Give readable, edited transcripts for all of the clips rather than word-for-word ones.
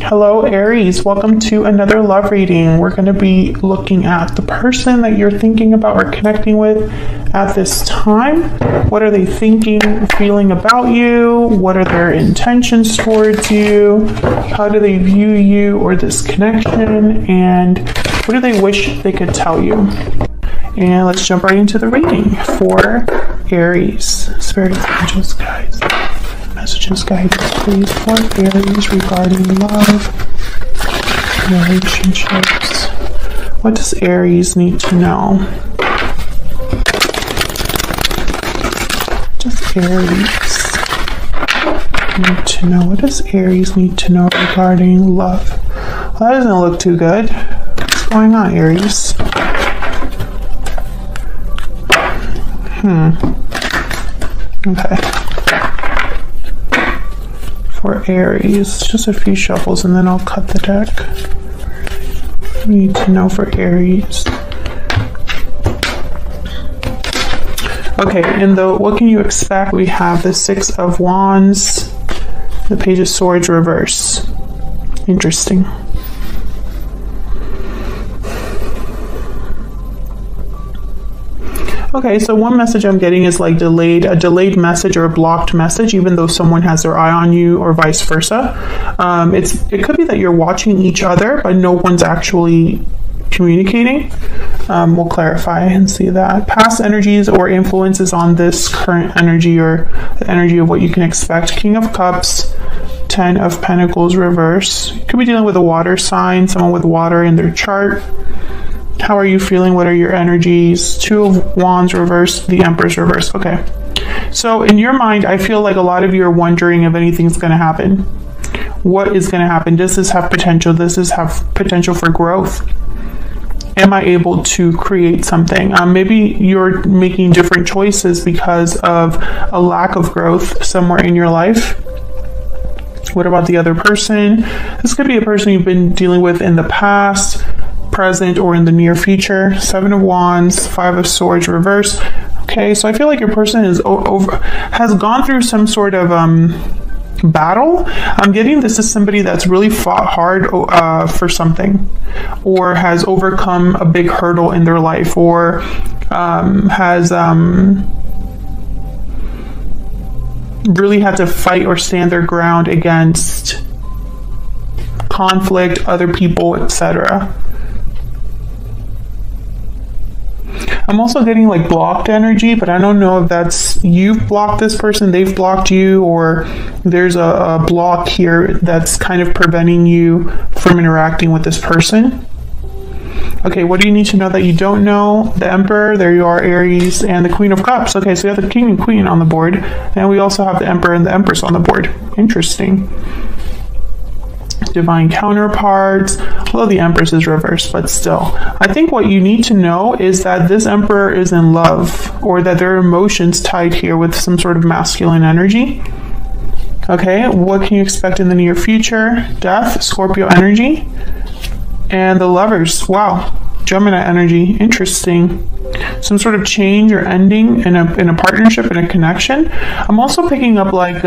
Hello Aries, welcome to another love reading. We're going to be looking at the person that you're thinking about or connecting with at this time. What are they thinking, feeling about you? What are their intentions towards you? How do they view you or this connection? And what do they wish they could tell you? And let's jump right into the reading for Aries. Spirit angels, guys. Messages, guidance, please, for Aries regarding love, relationships. What does Aries need to know? What does Aries need to know? What does Aries need to know regarding love? Well, that doesn't look too good. What's going on, Aries? Okay. For Aries, just a few shuffles and then I'll cut the deck. We need to know for Aries. Okay, and what can you expect? We have the Six of Wands, the Page of Swords reverse. Interesting. Okay, so one message I'm getting is like a delayed message or a blocked message, even though someone has their eye on you or vice versa. It could be that you're watching each other, but no one's actually communicating. We'll clarify and see that. Past energies or influences on this current energy or the energy of what you can expect. King of Cups, Ten of Pentacles reverse. You could be dealing with a water sign, someone with water in their chart. How are you feeling? What are your energies? Two of Wands reverse, the Empress reverse. Okay. So in your mind, I feel like a lot of you are wondering if anything's going to happen. What is going to happen? Does this have potential? Does this have potential for growth? Am I able to create something? Maybe you're making different choices because of a lack of growth somewhere in your life. What about the other person? This could be a person you've been dealing with in the past, present, or in the near future. Seven of Wands, Five of Swords reverse. Okay, so I feel like your person has gone through some sort of battle. I'm getting this is somebody that's really fought hard for something, or has overcome a big hurdle in their life, or has really had to fight or stand their ground against conflict, other people, etc. I'm also getting like blocked energy, but I don't know if that's you've blocked this person, they've blocked you, or there's a block here that's kind of preventing you from interacting with this person. Okay, what do you need to know that you don't know? The Emperor, there you are, Aries, and the Queen of Cups. Okay, so we have the King and Queen on the board, and we also have the Emperor and the Empress on the board. Interesting. Divine counterparts, although the Empress is reversed, but still. I think what you need to know is that this Emperor is in love, or that there are emotions tied here with some sort of masculine energy. Okay, what can you expect in the near future? Death, Scorpio energy, and the Lovers. Wow, Gemini energy. Interesting. Some sort of change or ending in a partnership, in a connection. I'm also picking up like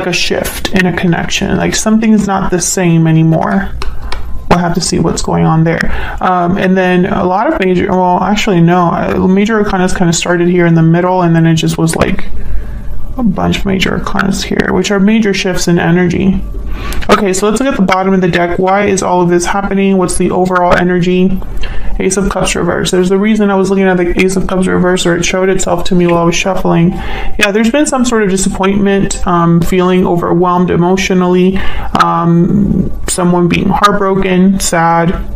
a shift in a connection, like something's not the same anymore. We'll have to see what's going on there. And then a lot of major, well, actually no, major arcanas kind of started here in the middle, and then it just was like a bunch of major arcanas here, which are major shifts in energy. Okay, so let's look at the bottom of the deck. Why is all of this happening? What's the overall energy? Ace of Cups reverse. There's the reason I was looking at the Ace of Cups reverse, or it showed itself to me while I was shuffling. Yeah, there's been some sort of disappointment, feeling overwhelmed emotionally, someone being heartbroken, sad.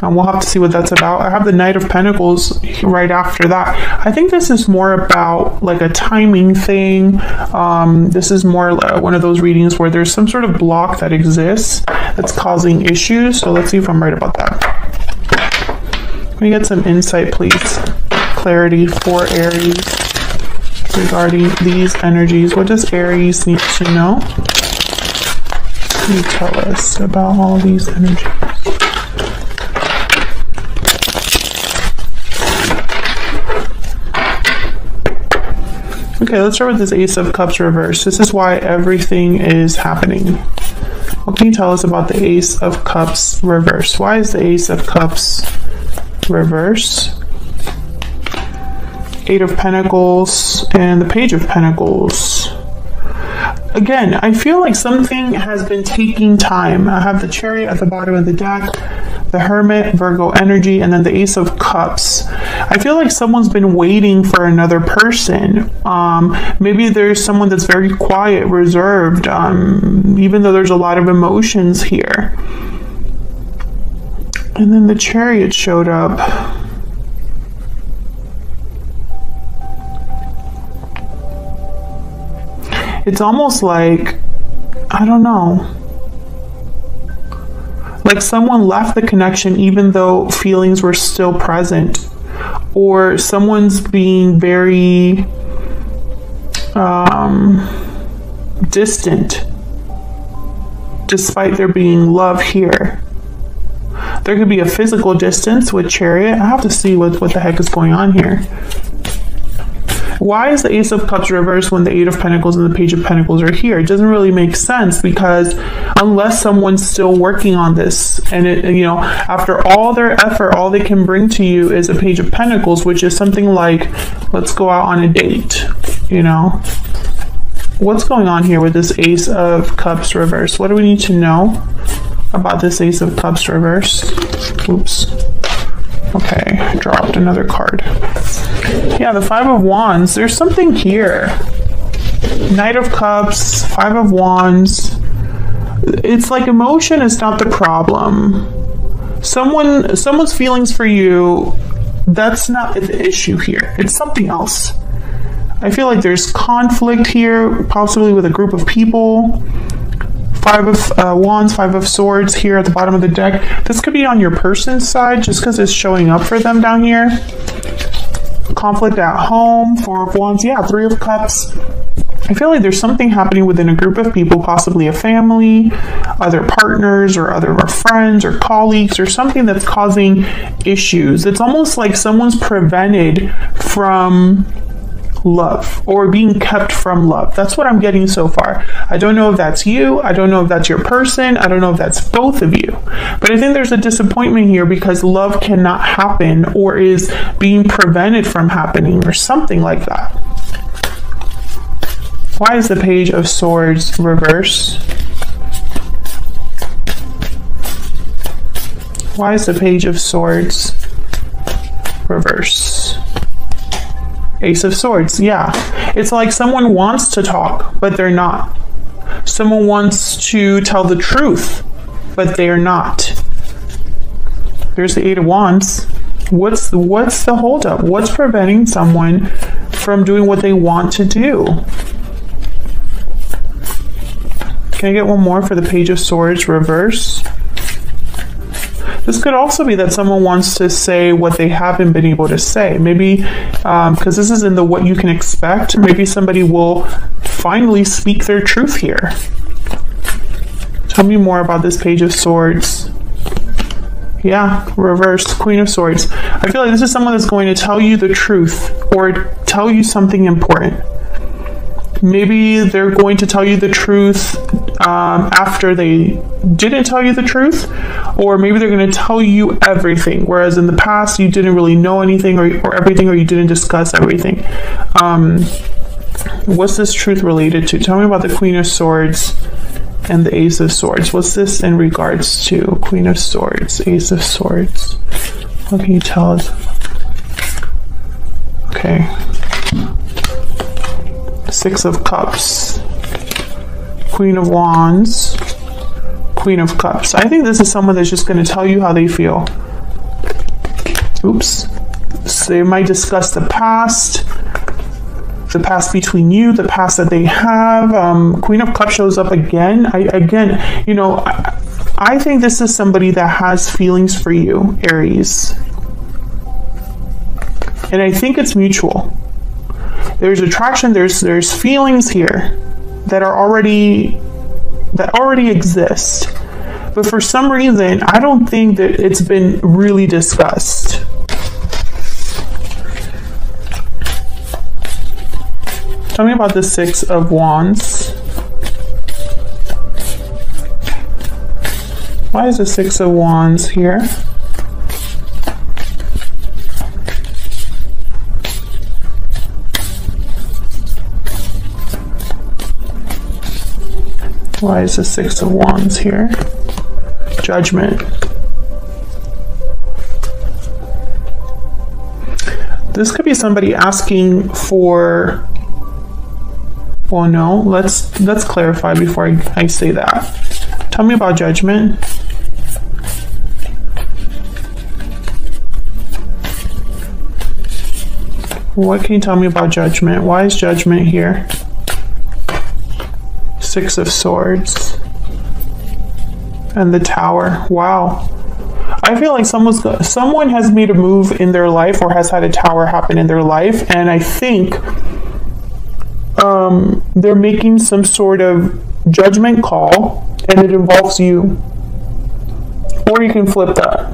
We'll have to see what that's about. I have the Knight of Pentacles right after that. I think this is more about like a timing thing. This is more one of those readings where there's some sort of block that exists that's causing issues. So let's see if I'm right about that. Can we get some insight, please? Clarity for Aries regarding these energies. What does Aries need to know? Can you tell us about all these energies? Okay, let's start with this Ace of Cups reverse. This is why everything is happening. What can you tell us about the Ace of Cups reverse? Why is the Ace of Cups reverse? Eight of Pentacles and the Page of Pentacles. Again, I feel like something has been taking time. I have the Chariot at the bottom of the deck, the Hermit, Virgo energy, and then the Ace of Cups. I feel like someone's been waiting for another person. Maybe there's someone that's very quiet, reserved, even though there's a lot of emotions here. And then the Chariot showed up. It's almost like, I don't know, like someone left the connection even though feelings were still present, or someone's being very distant despite there being love here. There could be a physical distance with Chariot. I have to see what the heck is going on here. Why is the Ace of Cups reversed when the Eight of Pentacles and the Page of Pentacles are here? It doesn't really make sense, because unless someone's still working on this, and after all their effort, all they can bring to you is a Page of Pentacles, which is something like, let's go out on a date, What's going on here with this Ace of Cups reverse? What do we need to know about this Ace of Cups reverse? Oops. Okay, I dropped another card. Yeah, the Five of Wands. There's something here. Knight of Cups, Five of Wands. It's like emotion is not the problem. Someone's feelings for you, that's not the issue here. It's something else. I feel like there's conflict here, possibly with a group of people. Five of Wands, Five of Swords here at the bottom of the deck. This could be on your person's side just because it's showing up for them down here. Conflict at home, Four of Wands, yeah, Three of Cups. I feel like there's something happening within a group of people, possibly a family, other partners, or other friends, or colleagues, or something that's causing issues. It's almost like someone's prevented from love, or being kept from love. That's what I'm getting so far. I don't know if that's you. I don't know if that's your person. I don't know if that's both of you. But I think there's a disappointment here because love cannot happen, or is being prevented from happening, or something like that. Why is the Page of Swords reverse? Why is the Page of Swords reverse? Ace of Swords, yeah. It's like someone wants to talk, but they're not. Someone wants to tell the truth, but they're not. There's the Eight of Wands. What's the holdup? What's preventing someone from doing what they want to do? Can I get one more for the Page of Swords reverse? This could also be that someone wants to say what they haven't been able to say. Maybe, because this is in the what you can expect, maybe somebody will finally speak their truth here. Tell me more about this Page of Swords. Yeah, reverse, Queen of Swords. I feel like this is someone that's going to tell you the truth, or tell you something important. Maybe they're going to tell you the truth after they didn't tell you the truth, or maybe they're going to tell you everything, whereas in the past you didn't really know anything, or everything, or you didn't discuss everything. What's this truth related to? Tell me about the Queen of Swords and the Ace of Swords. What's this in regards to? Queen of Swords, Ace of Swords. What can you tell us? Okay. Six of Cups, Queen of Wands, Queen of Cups. I think this is someone that's just going to tell you how they feel. Oops. So they might discuss the past between you, the past that they have. Queen of Cups shows up again. I think this is somebody that has feelings for you, Aries. And I think it's mutual. There's attraction, there's feelings here that already exist. But for some reason, I don't think that it's been really discussed. Tell me about the Six of Wands. Why is the Six of Wands here? Why is the Six of Wands here? Judgment. This could be somebody asking for, well, no, let's clarify before I say that. Tell me about judgment. What can you tell me about judgment? Why is judgment here? Six of Swords. And the Tower. Wow. I feel like someone has made a move in their life or has had a tower happen in their life, and I think they're making some sort of judgment call, and it involves you. Or you can flip that,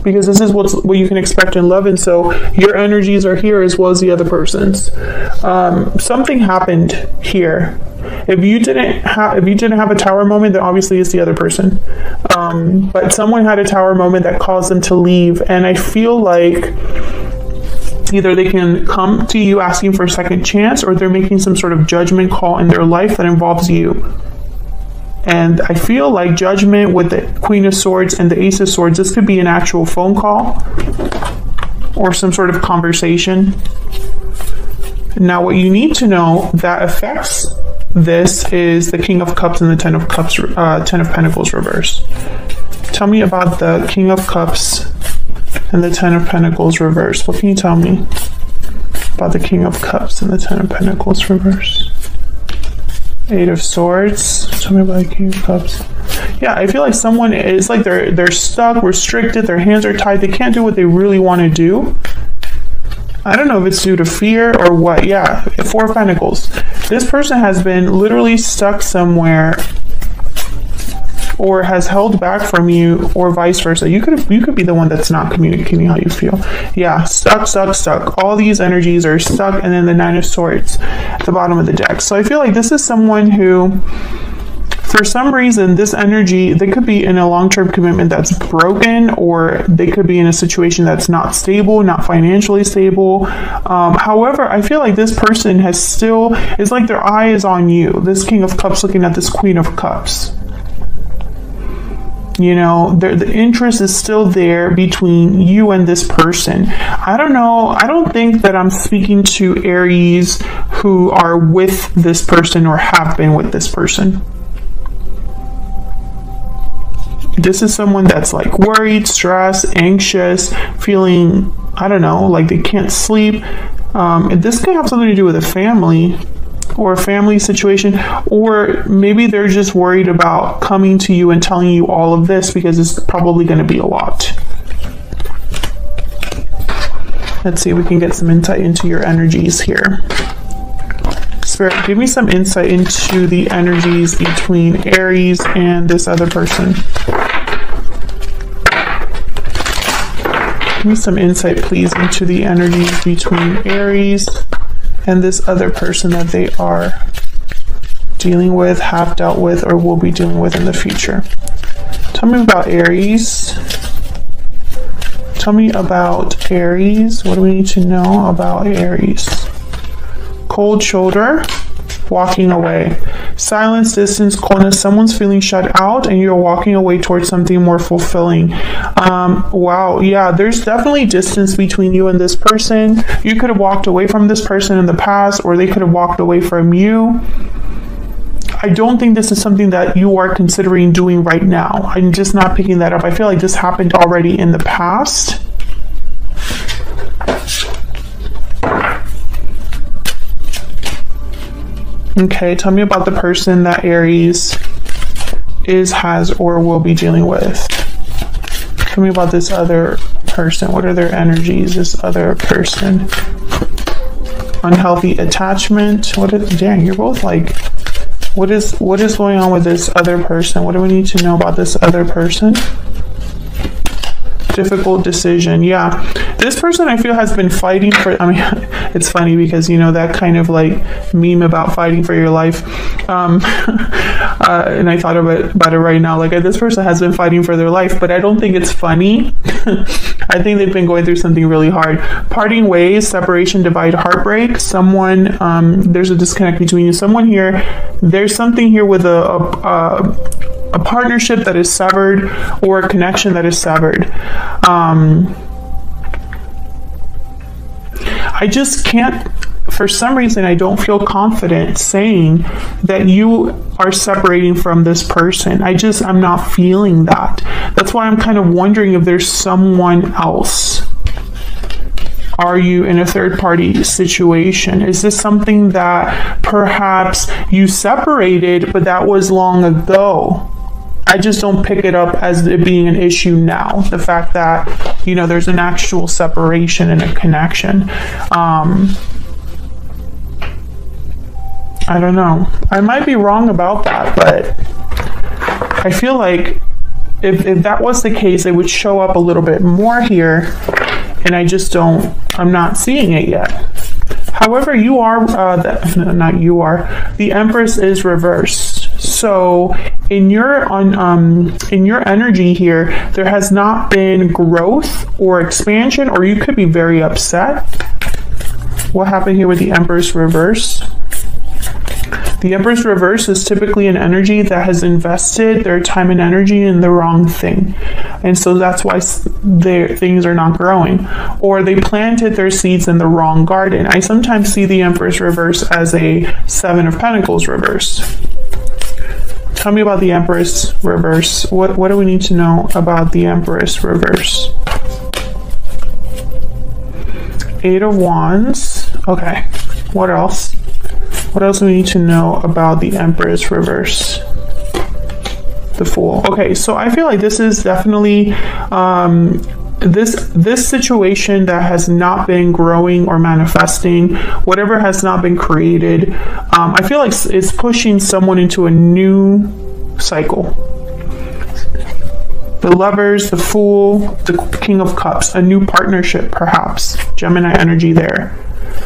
because this is what you can expect in love, and so your energies are here as well as the other person's. Something happened here. If you didn't have a tower moment, then obviously it's the other person. But someone had a tower moment that caused them to leave, and I feel like either they can come to you asking for a second chance, or they're making some sort of judgment call in their life that involves you. And I feel like judgment with the Queen of Swords and the Ace of Swords, this could be an actual phone call or some sort of conversation. Now, what you need to know that affects this is the King of Cups and the Ten of Pentacles reverse. Tell me about the King of Cups and the Ten of Pentacles reverse. What can you tell me about the King of Cups and the Ten of Pentacles reverse? Eight of Swords. Tell me about the King of Cups. Yeah, I feel like someone is like they're stuck, restricted, their hands are tied, they can't do what they really want to do. I don't know if it's due to fear or what. Yeah, Four of Pentacles. This person has been literally stuck somewhere or has held back from you, or vice versa. You could be the one that's not communicating how you feel. Yeah, stuck. All these energies are stuck, and then the Nine of Swords at the bottom of the deck. So I feel like this is someone who, for some reason, this energy, they could be in a long-term commitment that's broken, or they could be in a situation that's not stable, not financially stable. However, I feel like this person it's like their eye is on you. This King of Cups looking at this Queen of Cups. You know, the interest is still there between you and this person. I don't know. I don't think that I'm speaking to Aries who are with this person or have been with this person. This is someone that's like worried, stressed, anxious, feeling, I don't know, like they can't sleep. This could have something to do with a family or a family situation, or maybe they're just worried about coming to you and telling you all of this because it's probably going to be a lot. Let's see if we can get some insight into your energies here. Spirit, give me some insight into the energies between Aries and this other person. Give me some insight, please, into the energies between Aries and this other person that they are dealing with, have dealt with, or will be dealing with in the future. Tell me about Aries. Tell me about Aries. What do we need to know about Aries? Cold shoulder, walking away. Silence, distance, coldness. Someone's feeling shut out and you're walking away towards something more fulfilling. Wow, yeah, there's definitely distance between you and this person. You could have walked away from this person in the past, or they could have walked away from you. I don't think this is something that you are considering doing right now. I'm just not picking that up. I feel like this happened already in the past. Okay, tell me about the person that Aries has, or will be dealing with. Tell me about this other person. What are their energies, this other person? Unhealthy attachment. Dang, you're both like, what is going on with this other person? What do we need to know about this other person? Difficult decision. Yeah, This person I feel has been fighting for, I mean, it's funny because, you know, that kind of like meme about fighting for your life. And I thought about it right now. Like, this person has been fighting for their life, but I don't think it's funny. I think they've been going through something really hard. Parting ways, separation, divide, heartbreak. Someone, there's a disconnect between you. Someone here, there's something here with a partnership that is severed, or a connection that is severed. I just can't, for some reason, I don't feel confident saying that you are separating from this person. I'm not feeling that. That's why I'm kind of wondering if there's someone else. Are you in a third party situation? Is this something that perhaps you separated, but that was long ago? I just don't pick it up as it being an issue now. The fact that, you know, there's an actual separation and a connection. I don't know. I might be wrong about that, but I feel like if that was the case, it would show up a little bit more here, and I'm not seeing it yet. However, you are, the Empress is reversed. So in your energy here, there has not been growth or expansion, or you could be very upset. What happened here with the Empress reverse? The Empress reverse is typically an energy that has invested their time and energy in the wrong thing. And so that's why their things are not growing. Or they planted their seeds in the wrong garden. I sometimes see the Empress reverse as a Seven of Pentacles reverse. Tell me about the Empress reverse. What do we need to know about the Empress reverse? Eight of Wands. Okay. What else? What else do we need to know about the Empress reverse? The Fool. Okay, so I feel like this is definitely this situation that has not been growing or manifesting, whatever has not been created. I feel like it's pushing someone into a new cycle. The Lovers, the Fool, the King of Cups, a new partnership, perhaps. Gemini energy there.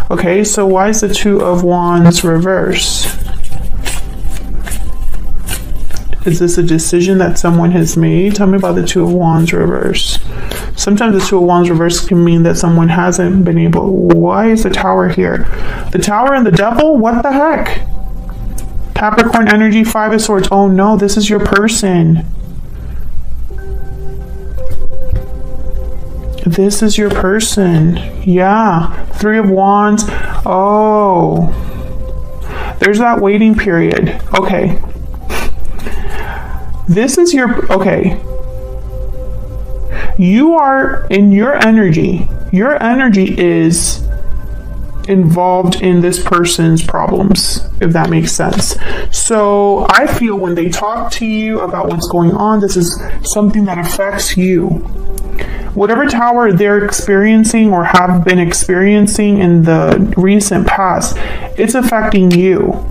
Okay, so why is the Two of Wands reverse? Is this a decision that someone has made? Tell me about the Two of Wands reverse. Sometimes the Two of Wands reverse can mean that someone hasn't been able. Why is the Tower here? The Tower and the Devil? What the heck? Capricorn energy, Five of Swords. Oh no, this is your person. This is your person. Yeah. Three of Wands. Oh. There's that waiting period. Okay. This is your... Okay. You are in your energy. Your energy is involved in this person's problems, if that makes sense. So I feel when they talk to you about what's going on, this is something that affects you. Whatever Tower they're experiencing or have been experiencing in the recent past, it's affecting you.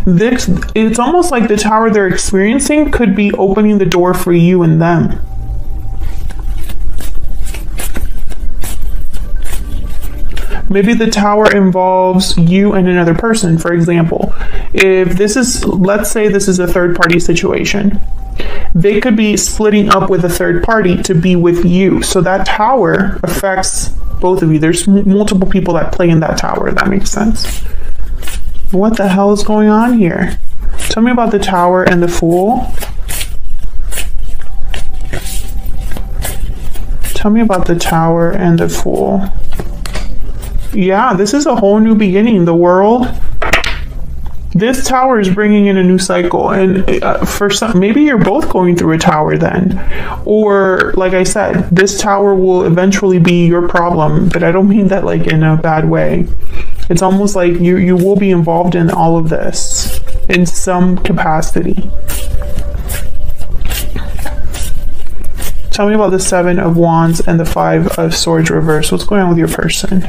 It's almost like the Tower they're experiencing could be opening the door for you and them. Maybe the Tower involves you and another person. For example, if this is, let's say this is a third party situation. They could be splitting up with a third party to be with you. So that Tower affects both of you. There's multiple people that play in that Tower. That makes sense. What the hell is going on here? Tell me about the Tower and the Fool. Tell me about the Tower and the Fool. Yeah, this is a whole new beginning. The World. This Tower is bringing in a new cycle, and for some, maybe you're both going through a Tower then, or like I said, this Tower will eventually be your problem, but I don't mean that like in a bad way. It's almost like you will be involved in all of this in some capacity. Tell me about the Seven of Wands and the Five of Swords reverse. What's going on with your person?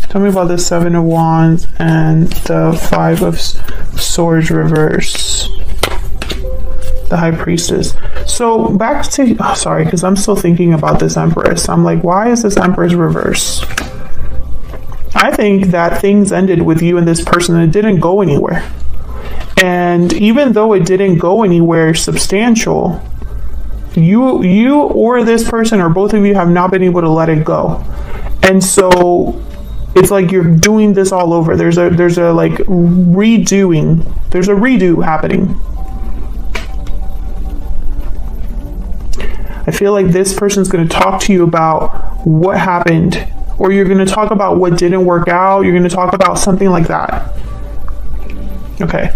Tell me about the Seven of Wands and the Five of Swords reverse. the High Priestess. So back to, oh, sorry, because I'm still thinking about this Empress. I'm like, why is this Empress reverse? I think that things ended with you and this person and it didn't go anywhere. And even though it didn't go anywhere substantial, you or this person or both of you have not been able to let it go. And so it's like you're doing this all over. There's a like redoing. There's a redo happening. I feel like this person's going to talk to you about what happened, or you're going to talk about what didn't work out. You're going to talk about something like that. Okay,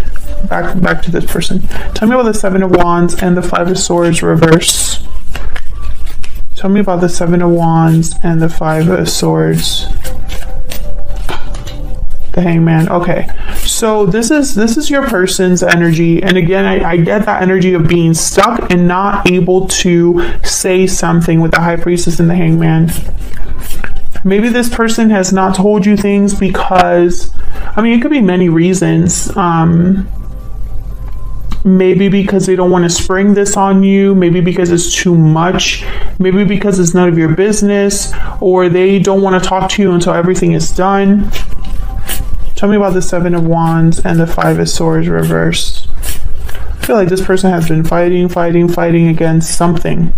back to this person. Tell me about the Seven of Wands and the Five of Swords reverse. Tell me about the Seven of Wands and the Five of Swords. The Hangman. Okay, so this is your person's energy, and again, I get that energy of being stuck and not able to say something with the High Priestess and the Hangman. Maybe this person has not told you things because, I mean, it could be many reasons. Maybe because they don't want to spring this on you, maybe because it's too much, maybe because it's none of your business, or they don't want to talk to you until everything is done. Tell me about the Seven of Wands and the Five of Swords reverse. I feel like this person has been fighting against something.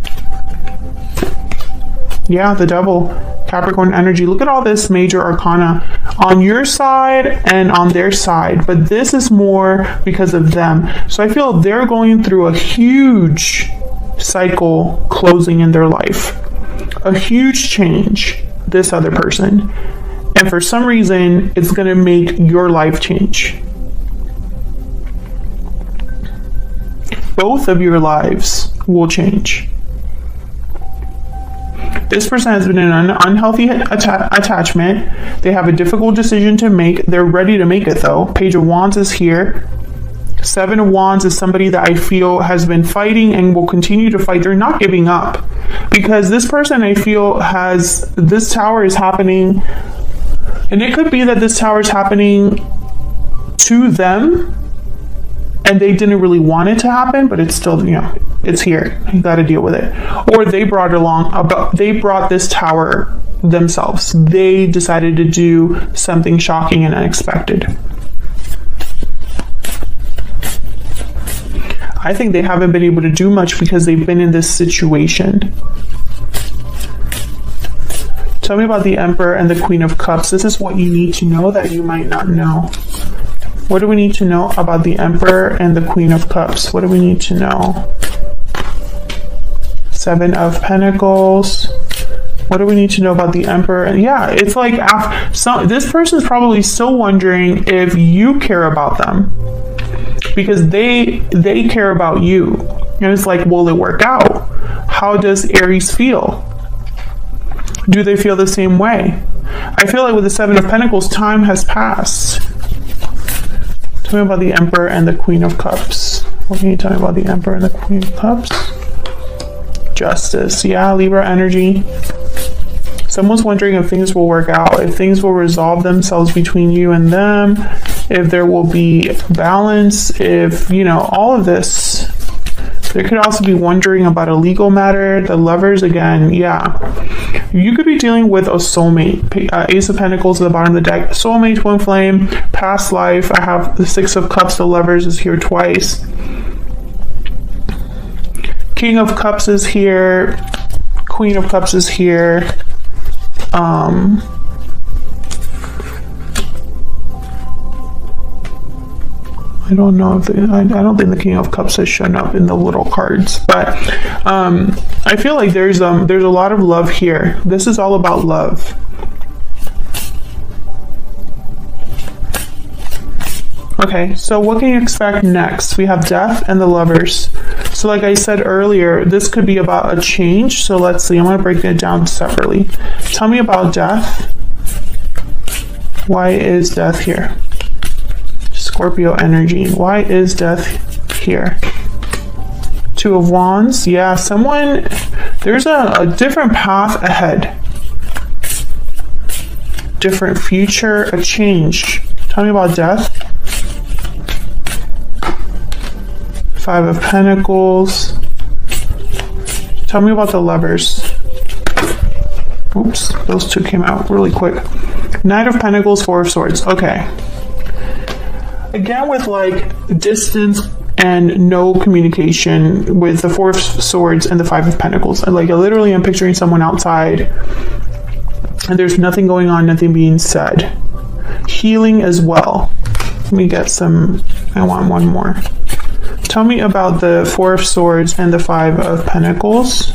Yeah, the Devil, Capricorn energy. Look at all this major arcana on your side and on their side, but this is more because of them. So I feel they're going through a huge cycle closing in their life, a huge change, this other person. And for some reason, it's going to make your life change. Both of your lives will change. This person has been in an unhealthy attachment. They have a difficult decision to make. They're ready to make it though. Page of Wands is here. Seven of Wands is somebody that I feel has been fighting and will continue to fight. They're not giving up. Because this person I feel has, this tower is happening. And it could be that this tower is happening to them and they didn't really want it to happen, but it's still, you know, it's here. You got to deal with it. Or they brought this tower themselves. They decided to do something shocking and unexpected. I think they haven't been able to do much because they've been in this situation. Tell me about the Emperor and the Queen of Cups. This is what you need to know that you might not know. What do we need to know about the Emperor and the Queen of Cups? What do we need to know? Seven of Pentacles. What do we need to know about the Emperor? And yeah, it's like this person's probably still wondering if you care about them, because they care about you. And it's like, will it work out? How does Aries feel? Do they feel the same way? I feel like with the Seven of Pentacles, time has passed. Tell me about the Emperor and the Queen of Cups. What can you tell me about the Emperor and the Queen of Cups? Justice. Yeah, Libra energy. Someone's wondering if things will work out, if things will resolve themselves between you and them, if there will be balance, if, you know, all of this. They could also be wondering about a legal matter. The Lovers again, yeah. You could be dealing with a soulmate. Ace of Pentacles at the bottom of the deck. Soulmate, twin flame, past life. I have the Six of Cups. The Lovers is here twice. King of Cups is here. Queen of Cups is here. I don't know if I don't think the King of Cups has shown up in the little cards, but I feel like there's a lot of love here. This is all about love. Okay, so what can you expect next? We have Death and the Lovers. So like I said earlier, this could be about a change. So let's see, I'm going to break it down separately. Tell me about Death. Why is Death here? Scorpio energy. Why is Death here? Two of Wands. Yeah, someone, there's a different path ahead. Different future, a change. Tell me about Death. Five of Pentacles. Tell me about the Lovers. Oops, those two came out really quick. Knight of Pentacles, Four of Swords. Okay. Again, with like distance and no communication with the Four of Swords and the Five of Pentacles. Like, I literally am picturing someone outside and there's nothing going on, nothing being said. Healing as well. Let me get some, I want one more. Tell me about the Four of Swords and the Five of Pentacles.